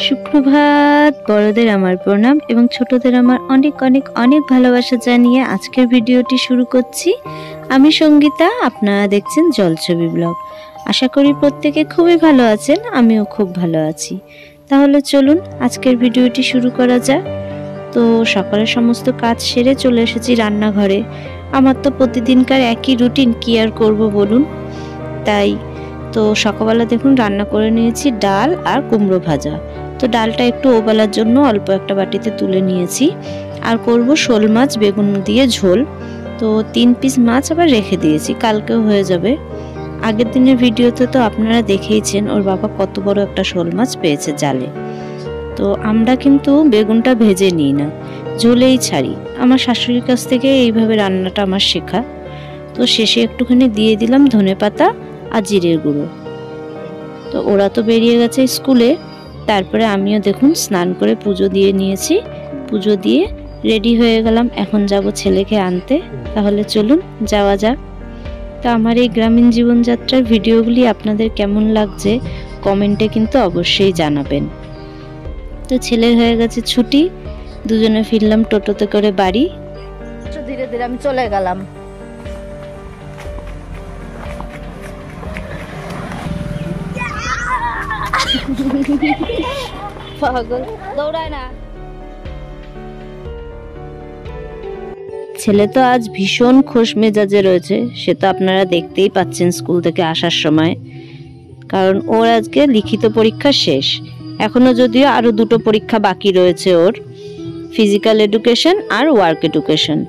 সুপ্রভাত। বড়দের আমার প্রণাম এবং ছোটদের আমার অনেক অনেক অনেক ভালোবাসা জানিয়ে আজকের ভিডিওটি শুরু করছি। আমি সঙ্গীতা, আপনারা দেখছেন জলছবি ব্লগ। আশা করি প্রত্যেকে খুবই ভালো আছেন, আমিও খুব ভালো আছি। তাহলে চলুন আজকের ভিডিওটি শুরু করা যাক। তো সকালের সমস্ত কাজ সেরে চলে এসেছি রান্নাঘরে। আমার তো প্রতিদিনকার একই রুটিন, কি আর করব বলুন। তাই তো সকালবেলা দেখুন রান্না করে নিয়েছি ডাল আর কুমড়ো ভাজা। তো ডালটা একটু ওবেলার জন্য অল্প একটা বাটিতে তুলে নিয়েছি। আর করব শোল মাছ বেগুন দিয়ে ঝোল। তো 3 পিস মাছ আবার রেখে দিয়েছি, কালকেও হয়ে যাবে। আগের দিনের ভিডিওতে তো আপনারা দেখেইছেন ওর বাবা কত বড় একটা শোল মাছ পেয়েছে জালে। তো আমরা কিন্তু বেগুনটা ভেজে নিই না, ঝোলেই ছাড়ি। আমার শাশুড়ির কাছ থেকে এইভাবে রান্নাটা আমার শেখা। তো শেষে একটুখানি দিয়ে দিলাম ধনেপাতা আর জিরের গুঁড়ো। তো ওরা তো বেরিয়ে গেছে স্কুলে। তারপরে আমিও দেখুন স্নান করে পুজো দিয়ে নিয়েছি। পুজো দিয়ে রেডি হয়ে গেলাম, এখন যাব ছেলেকে আনতে। তাহলে চলুন যাওয়া যাক। তো আমার এই গ্রামীণ জীবনযাত্রার ভিডিওগুলি আপনাদের কেমন লাগছে কমেন্টে কিন্তু অবশ্যই জানাবেন। তো ছেলের হয়ে গেছে ছুটি, দুজনে ফিরলাম টোটোতে করে বাড়ি। ধীরে ধীরে আমি চলে গেলাম। পাগল দৌড়ায় না। ছেলে তো আজ ভীষণ খোশ মেজাজে রয়েছে, সে তো আপনারা দেখতেই পাচ্ছেন স্কুল থেকে আসার সময়। কারণ ওর আজকে লিখিত পরীক্ষা শেষ, এখনো যদিও আরো 2টো পরীক্ষা বাকি রয়েছে ওর, ফিজিক্যাল এডুকেশন আর ওয়ার্ক এডুকেশন।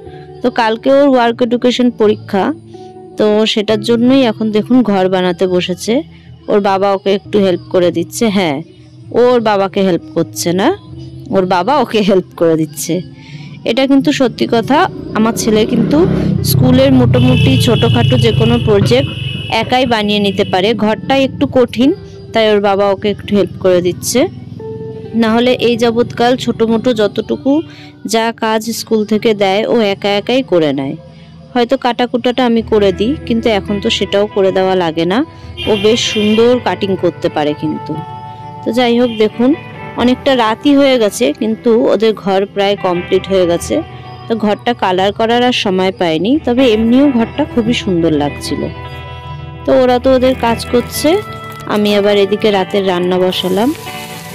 তো কালকে ওর ওয়ার্ক এডুকেশন পরীক্ষা, তো সেটার জন্যই এখন দেখুন ঘর বানাতে বসেছে। ওর বাবা ওকে একটু হেল্প করে দিচ্ছে। হ্যাঁ, ওর বাবাকে হেল্প করছে না, ওর বাবা ওকে হেল্প করে দিচ্ছে। এটা কিন্তু সত্যি কথা, আমার ছেলে কিন্তু স্কুলের মোটামুটি ছোটোখাটো যে কোনো প্রজেক্ট একাই বানিয়ে নিতে পারে। ঘরটা একটু কঠিন, তাই ওর বাবা ওকে একটু হেল্প করে দিচ্ছে। না হলে এই যাবৎকাল ছোটো মোটো যতটুকু যা কাজ স্কুল থেকে দেয় ও একা একাই করে নেয়। হয়তো কাটাকুটাটা আমি করে দিই, কিন্তু এখন তো সেটাও করে দেওয়া লাগে না। ও বেশ সুন্দর কাটিং করতে পারে কিন্তু। তো যাই হোক, দেখুন অনেকটা রাতই হয়ে গেছে, কিন্তু ওদের ঘর প্রায় কমপ্লিট হয়ে গেছে। তো ঘরটা কালার করার আর সময় পায়নি, তবে এমনিও ঘরটা খুবই সুন্দর লাগছিল। তো ওরা তো ওদের কাজ করছে, আমি আবার এদিকে রাতের রান্না বসালাম।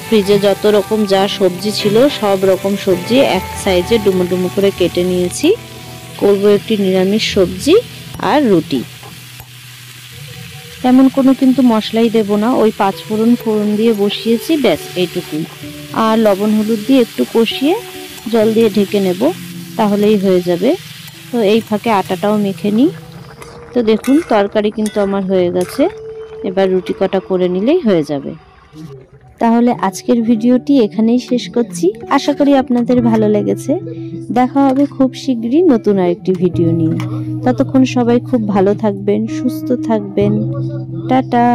ফ্রিজে যত রকম যা সবজি ছিল সব রকম সবজি এক সাইজে ডুমো ডুমো করে কেটে নিয়েছি। করব একটি নিরামিষ সবজি আর রুটি। তেমন কোনো কিন্তু মশলাই দেব না, ওই 5 ফোড়ন দিয়ে বসিয়েছি, ব্যাস এইটুকুই। আর লবণ হলুদ দিয়ে একটু কষিয়ে জল দিয়ে ঢেকে নেব, তাহলেই হয়ে যাবে। তো এই ফাঁকে আটাটাও মেখে নিই। তো দেখুন তরকারি কিন্তু আমার হয়ে গেছে, এবার রুটি কটা করে নিলেই হয়ে যাবে। তাহলে আজকের ভিডিওটি এখানেই শেষ করছি। আশা করি আপনাদের ভালো লেগেছে। দেখা হবে খুব শীঘ্রই নতুন আরেকটি ভিডিও নিয়ে। ততক্ষণ সবাই খুব ভালো থাকবেন, সুস্থ থাকবেন। টাটা।